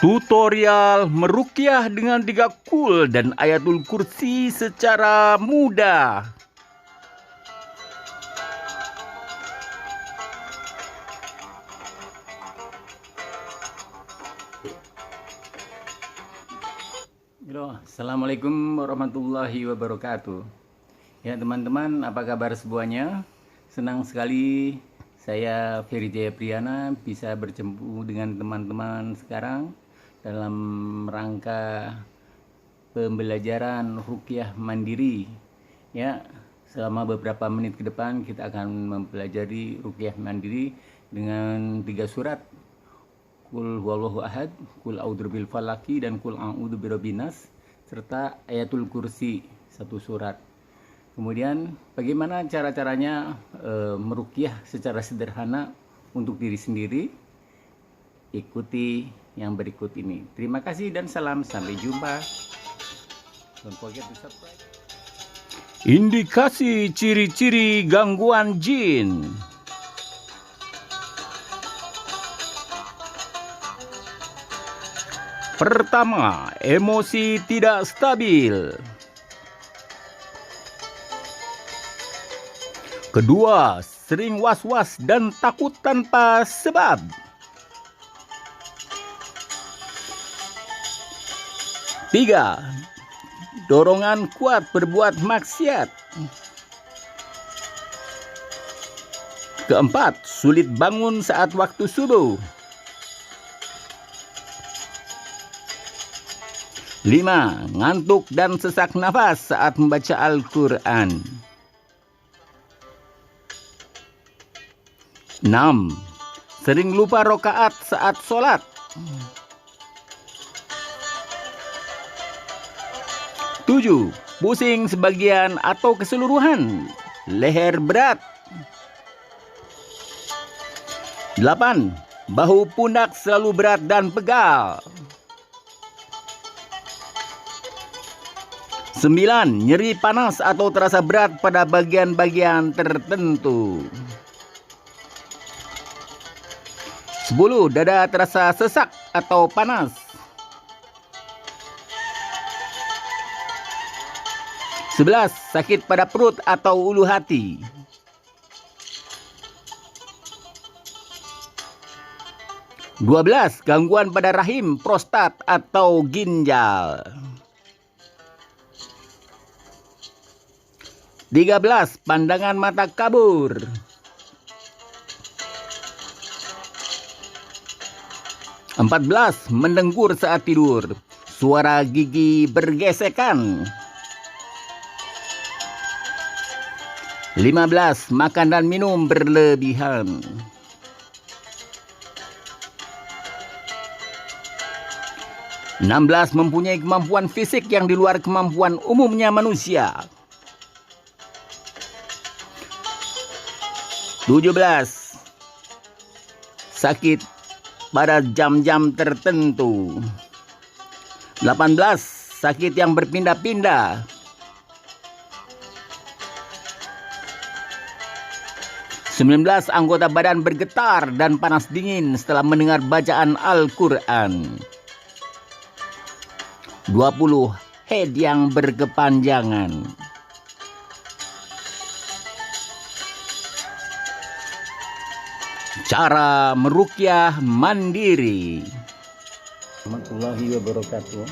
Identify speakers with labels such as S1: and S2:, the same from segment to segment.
S1: Tutorial meruqyah dengan 3 kul dan ayatul kursi secara mudah. Assalamualaikum warahmatullahi wabarakatuh. Ya teman-teman, apa kabar semuanya? Senang sekali saya Ferry Jayapriyana bisa berjumpa dengan teman-teman sekarang dalam rangka pembelajaran ruqyah mandiri. Ya, selama beberapa menit ke depan kita akan mempelajari ruqyah mandiri dengan 3 surat. Kul huwallahu ahad, kul a'udzu falaki, dan kul a'udzu birabbin nas, serta ayatul kursi 1 surat. Kemudian bagaimana cara-caranya meruqyah secara sederhana untuk diri sendiri? Ikuti yang berikut ini. Terima kasih dan salam, sampai jumpa. Don't forget to subscribe. Indikasi ciri-ciri gangguan jin. Pertama, emosi tidak stabil. Kedua, sering was-was dan takut tanpa sebab. Tiga, dorongan kuat berbuat maksiat. Keempat, sulit bangun saat waktu subuh. 5, ngantuk dan sesak nafas saat membaca Al-Quran. 6, sering lupa rokaat saat sholat. 7, pusing sebagian atau keseluruhan leher berat. 8, bahu pundak selalu berat dan pegal. 9, nyeri panas atau terasa berat pada bagian-bagian tertentu. 10, dada terasa sesak atau panas. 11, sakit pada perut atau ulu hati. 12, gangguan pada rahim, prostat atau ginjal. 13, pandangan mata kabur. 14, mendengkur saat tidur, suara gigi bergesekan. 15, makan dan minum berlebihan. 16, mempunyai kemampuan fisik yang di luar kemampuan umumnya manusia. 17, sakit pada jam-jam tertentu. 18, sakit yang berpindah-pindah. 19, anggota badan bergetar dan panas dingin setelah mendengar bacaan Al-Quran. 20, head yang berkepanjangan. Cara meruqyah mandiri. Warahmatullahi wabarakatuh.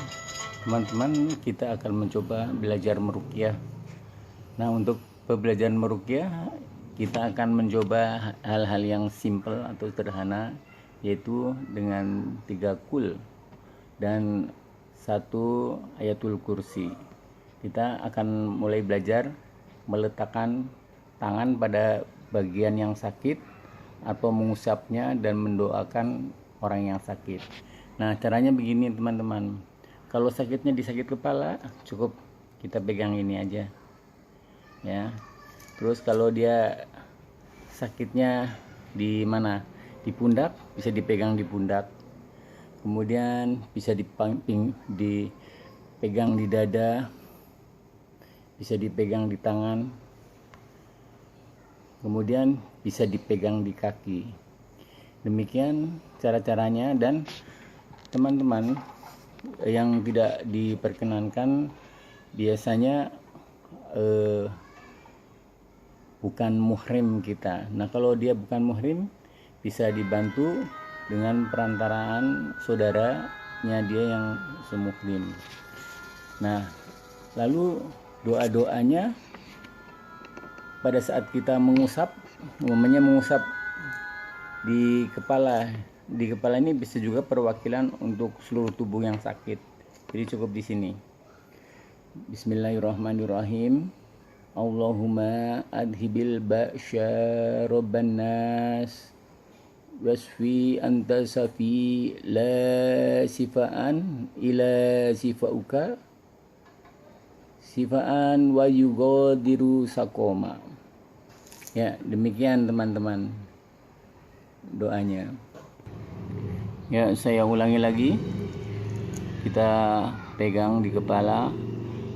S1: Teman-teman, kita akan mencoba belajar meruqyah. Nah, untuk pembelajaran meruqyah kita akan mencoba hal-hal yang simple atau sederhana, yaitu dengan 3 kul dan 1 ayatul kursi. Kita akan mulai belajar meletakkan tangan pada bagian yang sakit atau mengusapnya dan mendoakan orang yang sakit. Nah, caranya begini teman-teman. Kalau sakitnya di sakit kepala, cukup kita pegang ini aja. Ya. Terus kalau dia sakitnya di mana? Di pundak, bisa dipegang di pundak. Kemudian bisa dipegang di dada. Bisa dipegang di tangan. Kemudian bisa dipegang di kaki. Demikian cara-caranya, dan teman-teman, yang tidak diperkenankan biasanya bukan muhrim kita. Nah, kalau dia bukan muhrim, bisa dibantu dengan perantaraan saudaranya dia yang semuhrim. Nah, lalu doa-doanya pada saat kita mengusap, umumnya mengusap di kepala. Di kepala ini bisa juga perwakilan untuk seluruh tubuh yang sakit. Jadi cukup di sini. Bismillahirrahmanirrahim. Allahumma adhibil ba'sya rabban nas wasfi anta safi la sifaan ila sifauka sifaan wa yughadiru sakoma. Ya, demikian teman-teman doanya. Ya, saya ulangi lagi. Kita pegang di kepala,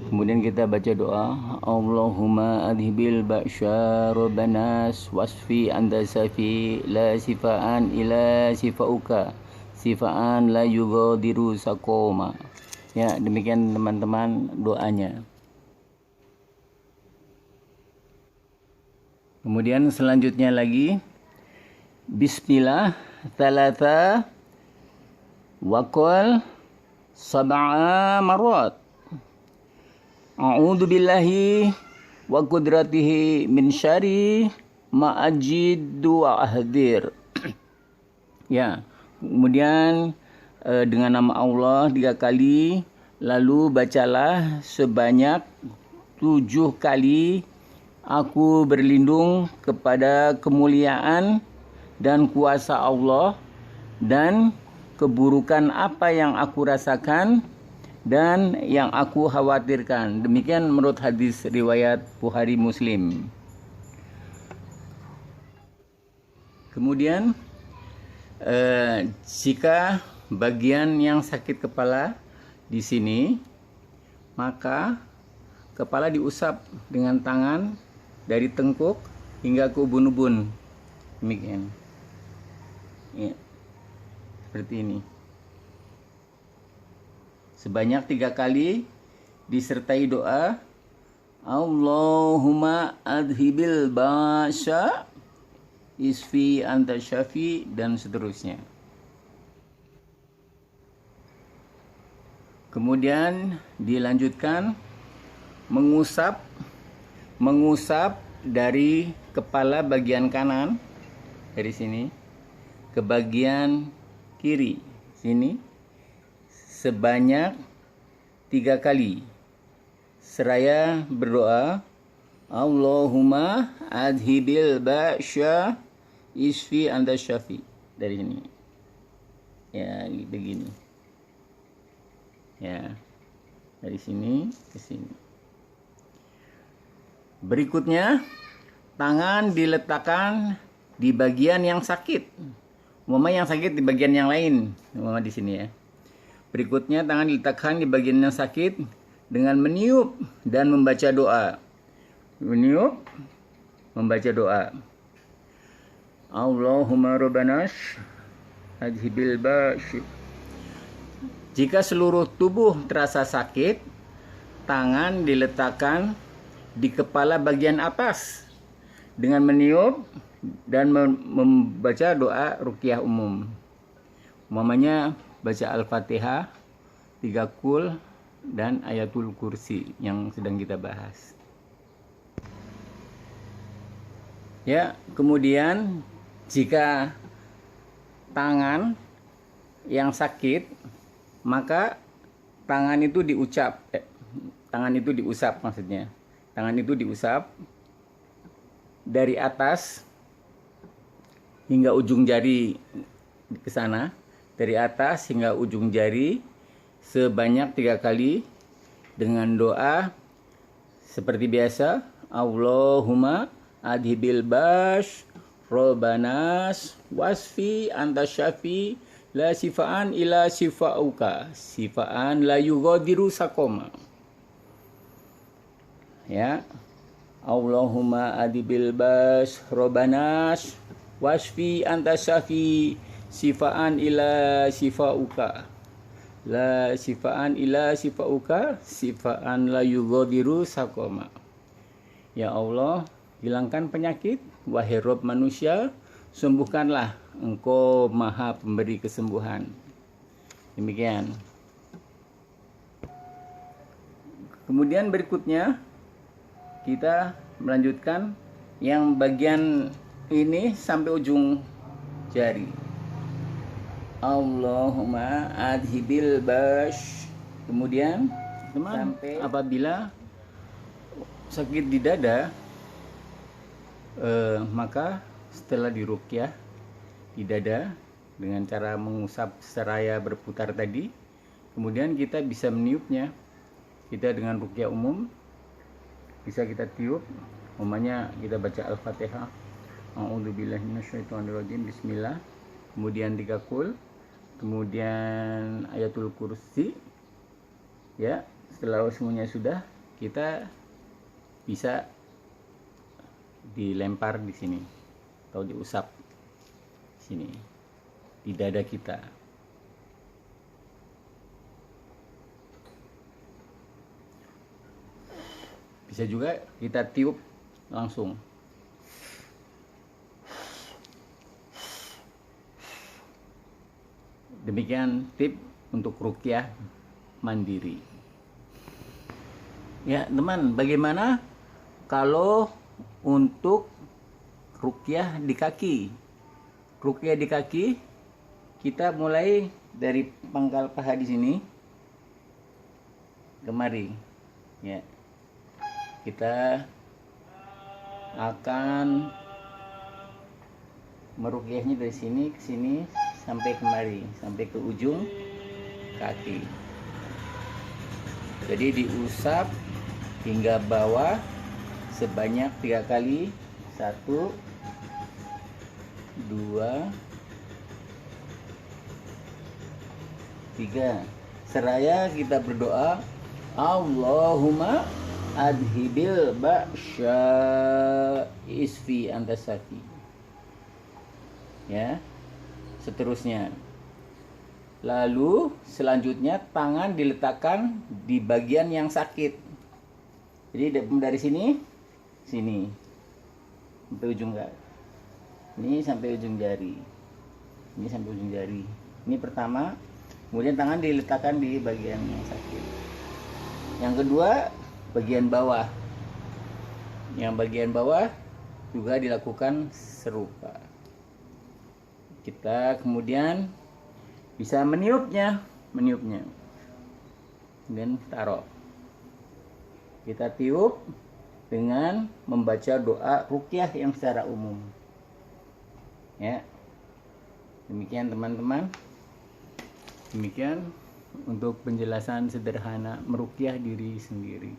S1: kemudian kita baca doa, Allahumma adhibil ba'sya rabbanas wasfi anta safi la sifaan ila sifauka sifaan la yughadiru sakoma. Ya, demikian teman-teman doanya. Kemudian selanjutnya lagi, Bismillah thalatha waqal sab'a marrat. A'udzu billahi wa qudratihi min syarri ma ajidu wa ahdir. Ya, kemudian dengan nama Allah 3 kali, lalu bacalah sebanyak 7 kali, aku berlindung kepada kemuliaan dan kuasa Allah dan keburukan apa yang aku rasakan dan yang aku khawatirkan. Demikian menurut hadis riwayat Bukhari Muslim. Kemudian jika bagian yang sakit kepala di sini, maka kepala diusap dengan tangan dari tengkuk hingga ke ubun-ubun. Demikian. Ya, seperti ini. Sebanyak 3 kali disertai doa Allahumma adhibil ba'sya isfi anta syafi dan seterusnya. Kemudian dilanjutkan mengusap dari kepala bagian kanan dari sini ke bagian kiri sini sebanyak 3 kali seraya berdoa Allahumma adhibil ba'sya isfi anta syafi dari sini. Ya, begini. Ya. Dari sini ke sini. Berikutnya, tangan diletakkan di bagian yang sakit. Umpama yang sakit di bagian yang lain, umpama di sini ya. Berikutnya, tangan diletakkan di bagian yang sakit dengan meniup dan membaca doa. Meniup, membaca doa. Allahumma rabbanas adhibil ba'sy. Jika seluruh tubuh terasa sakit, tangan diletakkan di kepala bagian atas dengan meniup dan membaca doa ruqyah umum. Umpamanya baca Al-Fatihah, 3 qul dan ayatul kursi yang sedang kita bahas. Ya, kemudian jika tangan yang sakit, maka tangan itu diusap maksudnya. Tangan itu diusap dari atas hingga ujung jari ke sana, dari atas hingga ujung jari sebanyak 3 kali dengan doa seperti biasa, Allahumma adhibil bash robbanas wasfi anta syafi la sifaan ila sifauka sifaan la yughadiru sakoma. Ya, Allahumma adhibil bash robbanas wasfi anta syafi sifaan ila sifauka la sifaan ila sifauka sifaan la yughadiru saqama. Ya Allah, hilangkan penyakit, wahai Rabb manusia, sembuhkanlah, Engkau Maha Pemberi kesembuhan. Demikian. Kemudian berikutnya kita melanjutkan yang bagian ini sampai ujung jari. Allahumma adhibil bash. Kemudian teman, sampai apabila sakit di dada, maka setelah diruqyah di dada dengan cara mengusap seraya berputar tadi, kemudian kita bisa meniupnya. Kita dengan ruqyah umum bisa kita tiup, umpamanya kita baca Al-Fatihah, a'udzubillahi minasyaitonirrajim, bismillah, kemudian 3 kul, kemudian ayatul kursi. Ya, setelah semuanya sudah, kita bisa dilempar di sini atau diusap sini di dada kita. Bisa juga kita tiup langsung. Demikian tip untuk ruqyah mandiri. Ya teman, bagaimana kalau untuk ruqyah di kaki? Ruqyah di kaki, kita mulai dari pangkal paha di sini kemari. Ya, kita akan meruqyahnya dari sini ke sini sampai kemari, sampai ke ujung kaki. Jadi diusap hingga bawah sebanyak 3 kali. 1, 2, 3. Seraya kita berdoa, Allahumma adhibil ba'sya isfi antasafi. Ya, seterusnya. Lalu selanjutnya tangan diletakkan di bagian yang sakit. Jadi dari sini sampai ujung jari. Ini sampai ujung jari. Ini sampai ujung jari. Ini pertama. Kemudian tangan diletakkan di bagian yang sakit. Yang kedua, bagian bawah. Yang bagian bawah juga dilakukan serupa. Kita kemudian bisa meniupnya. Dan taruh. Kita tiup dengan membaca doa ruqyah yang secara umum. Ya. Demikian teman-teman. Demikian untuk penjelasan sederhana meruqyah diri sendiri.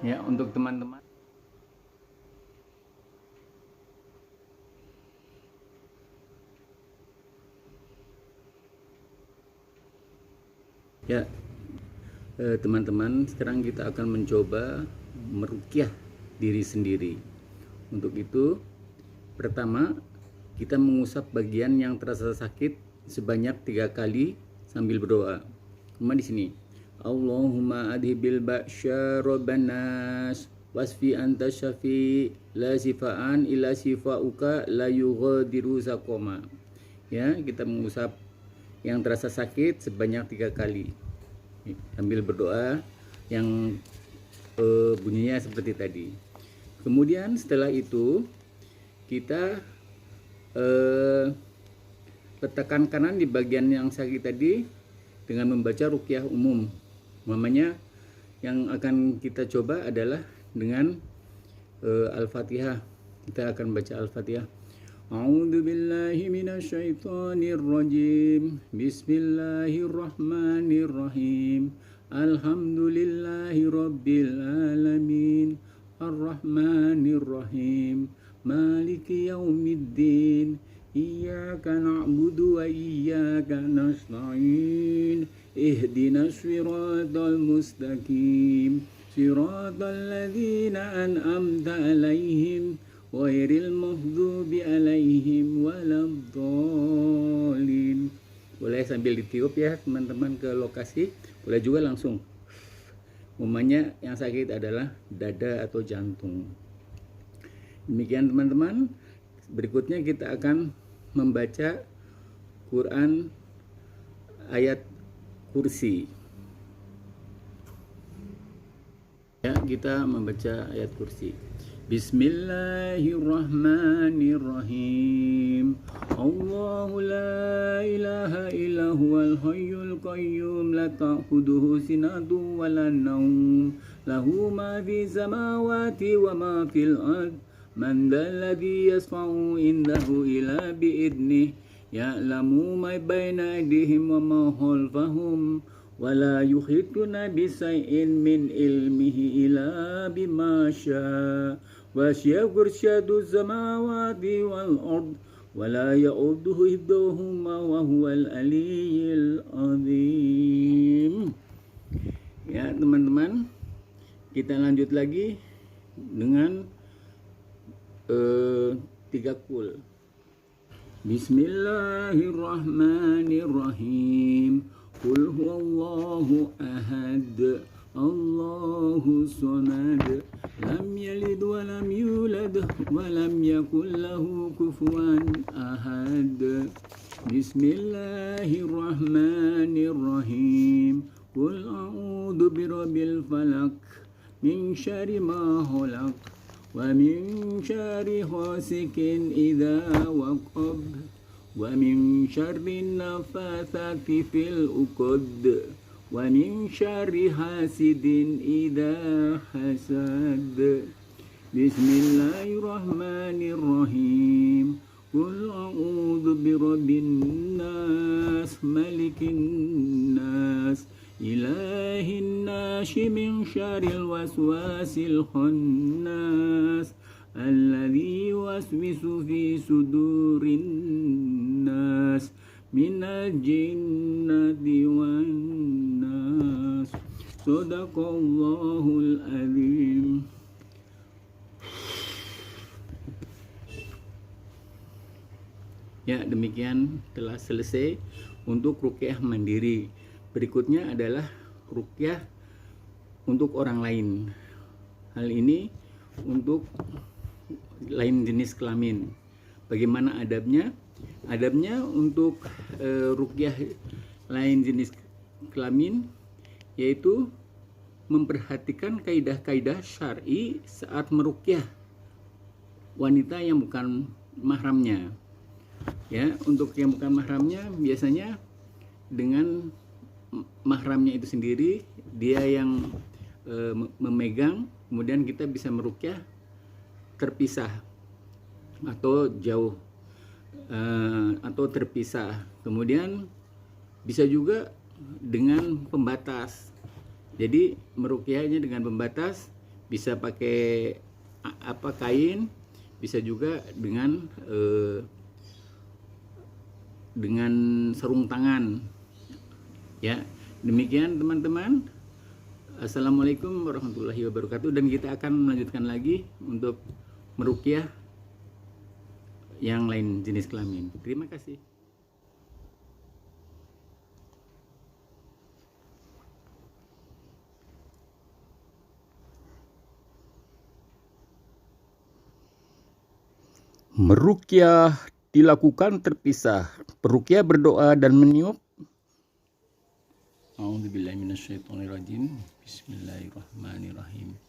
S1: Ya, untuk teman-teman. Ya, teman-teman, sekarang kita akan mencoba meruqyah diri sendiri. Untuk itu, pertama kita mengusap bagian yang terasa sakit sebanyak 3 kali sambil berdoa. Kemudian di sini, Allahumma adhibil ba'sya rabbanas wasfi anta syafi la sifaan ila sifauka la yughadiru saqama. Ya, kita mengusap yang terasa sakit sebanyak 3 kali sambil berdoa yang bunyinya seperti tadi. Kemudian setelah itu kita letakkan kanan di bagian yang sakit tadi dengan membaca ruqyah umum. Namanya yang akan kita coba adalah dengan Al-Fatihah. Kita akan baca Al-Fatihah. A'udzu billahi minasyaitonir rajim. Bismillahirrahmanirrahim. Alhamdulillahi rabbil alamin. Ar-Rahmanir-Rahim. Maliki yaumiddin. Iyyaka na'budu wa iyyaka nasta'in. Ihdinas siratal mustaqim. Siratal ladzina an'amta 'alaihim ghairil maghdubi 'alaihim waladdallin. boleh sambil ditiup ya teman-teman ke lokasi, boleh juga langsung. Umumnya yang sakit adalah dada atau jantung. Demikian teman-teman, berikutnya kita akan membaca Quran ayat kursi. Ya, kita membaca ayat kursi. Bismillahirrahmanirrahim. Allahu la ilaha illa huwal hayyul qayyum la ta'khudhuhu sinatun wa la nawm lahu ma fi samawati wa ma fil ard man dzalladzi yashfa'u indahu illa bi'idnih ya'lamu ma baina aydihim wa ma khalfahum ولا يحيطون بشيء من علمه إلا بما شاء وسع كرسيه السماوات والأرض ولا يؤوده حفظهما وهو العلي العظيم. Ya teman-teman, kita lanjut lagi dengan 3 kul. Bismillahirrahmanirrahim. Qul huwallahu ahad, Allahu samad, lam yalid wa lam yulad wa lam yakul lahu kufuwan ahad. Bismillahirrahmanirrahim. Qul a'udzu birabbil falaq min syarri ma khalaq wa min syarri ghasikin idza waqab wa min syarri nafatsati fil uqad wa min syarri hasidin idza hasad. Bismillahirrahmanirrahim. Qul a'udzu birabbin nas malikin nas ilahin nas min syarril waswasil khannas alladzi yuwaswisu fi sudurin nas minal jinnati wan nas. Shadaqallahul azim. Ya, demikian telah selesai untuk ruqyah mandiri. Berikutnya adalah ruqyah untuk orang lain. Hal ini untuk lain jenis kelamin. Bagaimana adabnya? Adabnya untuk ruqyah lain jenis kelamin yaitu memperhatikan kaidah-kaidah syar'i saat meruqyah wanita yang bukan mahramnya. Ya, untuk yang bukan mahramnya biasanya dengan mahramnya itu sendiri, dia yang memegang, kemudian kita bisa meruqyah terpisah atau jauh atau terpisah. Kemudian bisa juga dengan pembatas. Jadi meruqyahnya dengan pembatas, bisa pakai kain, bisa juga dengan sarung tangan. Ya, demikian teman-teman. Assalamualaikum warahmatullahi wabarakatuh, dan kita akan melanjutkan lagi untuk meruqyah yang lain jenis kelamin. Terima kasih. Meruqyah dilakukan terpisah. Peruqyah berdoa dan meniup. A'udzubillahi minasyaitonirrajim. Bismillahirrahmanirrahim.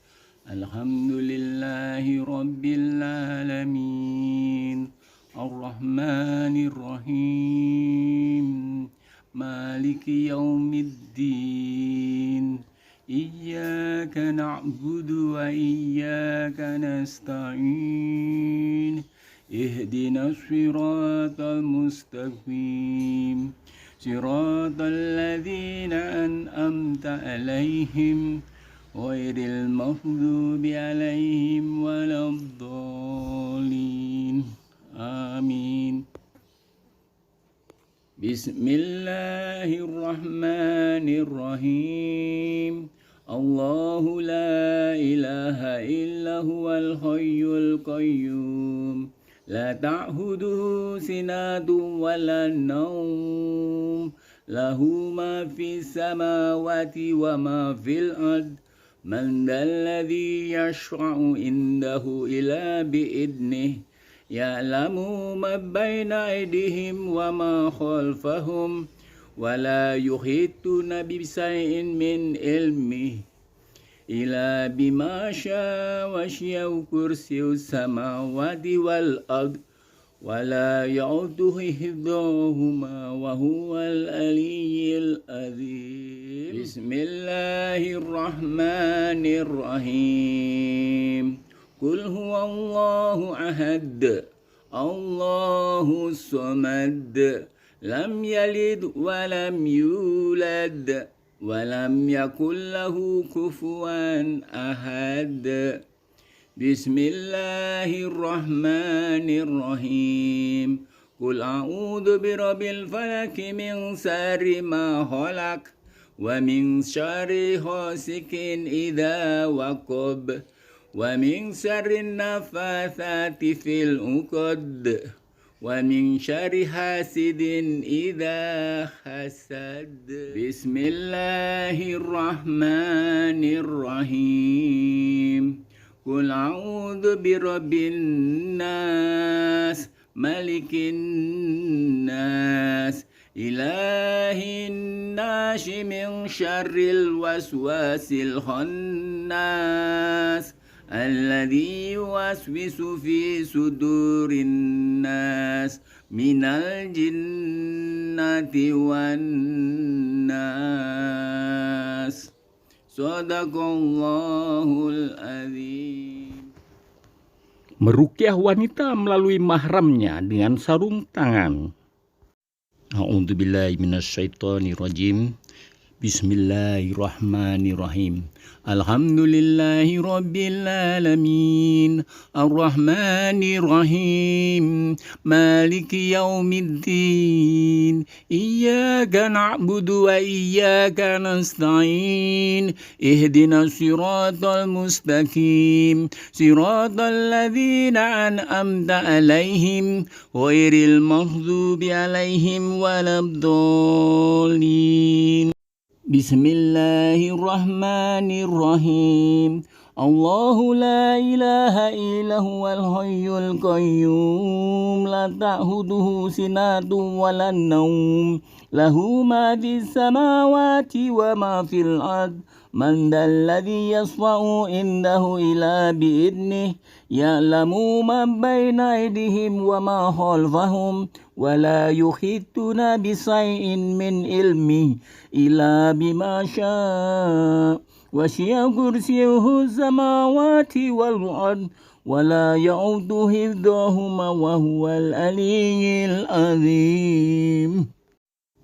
S1: Alhamdulillahi rabbil alamin. Ar-Rahmanir-Rahim. Maliki yaumiddin. Iyyaka na'budu wa iyyaka nasta'in. Ihdinas siratal mustaqim. Siratal ladzina an'amta 'alaihim ghairil maghdubi 'alaihim waladdallin. Amin. Bismillahirrahmanirrahim. Allahu la ilaha illa huwal hayyul qayyum لا تعهده سنة ولا نوم له ما في السماوات وما في الأرض من ذا الذي يشفع عنده إلا بإذنه يعلم ما بين أيديهم وما خلفهم ولا يحيطون بشيء من علمه إلا بما شاء وسع كرسي السماوات والأرض ولا يؤوده حفظهما وهو العلي العظيم بسم الله الرحمن الرحيم قل هو الله أحد الله الصمد لم يلد ولم يولد ولم يكن له كفوا أحد بسم الله الرحمن الرحيم قل أعوذ برب الفلق من شر ما خلق ومن شر غاسق إذا وقب ومن شر النفاثات في العقد ومن شر حاسد إذا حسد بسم الله الرحمن الرحيم قل أعوذ برب الناس ملك الناس إله الناس من شر الوسواس الخناس الذي يوسوس في صدور الناس من الجنة والناس Sadaqallahul azim. Meruqyah wanita melalui mahramnya dengan sarung tangan. A'udzubillahi minasyaitonirrajim. Bismillahirrahmanirrahim. Alhamdulillahi rabbil alamin. Ar-Rahmanir Rahim. Maliki yaumiddin. Iyyaka na'budu wa iyyaka nasta'in. Ihdinas siratal mustaqim. Siratal ladzina an'amta 'alaihim ghairil maghdubi 'alaihim waladdallin. Bismillahirrahmanirrahim. Allahu la ilaha illa huwal hayyul qayyum la ta'khuduhu sinatun wa la nawm lahu ma fis samawati wa ma fil ard man dalladzi yashfa'u indahu illa bi'idnihi ya'lamu ma baina aydihim wa ma khalfahum wa la yuhituna bisay'in min ilmihi illa bima syaa wasi'a kursiyyuhu samawati wal ard wa la ya'uduhu hifdhuhuma wa huwal aliyyul azim.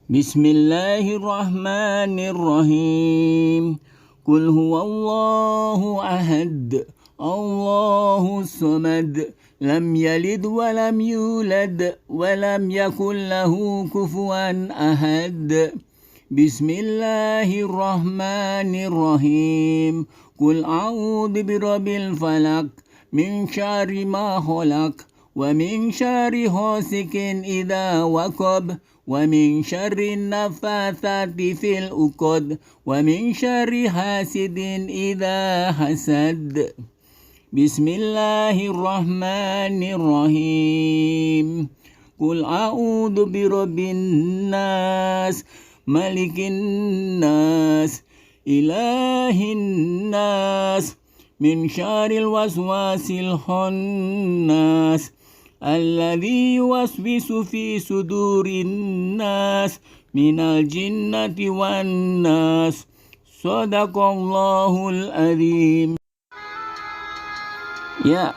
S1: Bismillahirrahmanirrahim. Qul huwallahu ahad Allahu samad lam yalid wa lam yulad wa lam yakul lahu kufuwan ahad. Bismillahirrahmanirrahim. Qul a'udzu birabbil falaq min syarri ma khalaq wa min syarri ghasiqin idza waqab wa min syarri nafathati fil uqad wa min syarri hasidin idza hasad. Bismillahirrahmanirrahim. Qul a'udzu birabbin nas malikin nas ilahin nas min syarril waswasil khannas alladzi yuwaswisu fi sudurin nas minal jinnati wan nas. Sadaqallahul azim. Ya,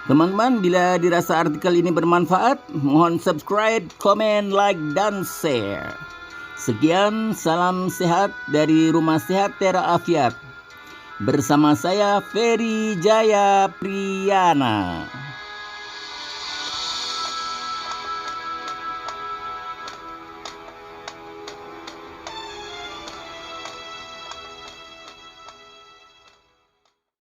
S1: teman-teman, bila dirasa artikel ini bermanfaat, mohon subscribe, komen, like, dan share. Sekian, salam sehat dari Rumah Sehat Tera Afiat. Bersama saya Ferry Jaya Priyana.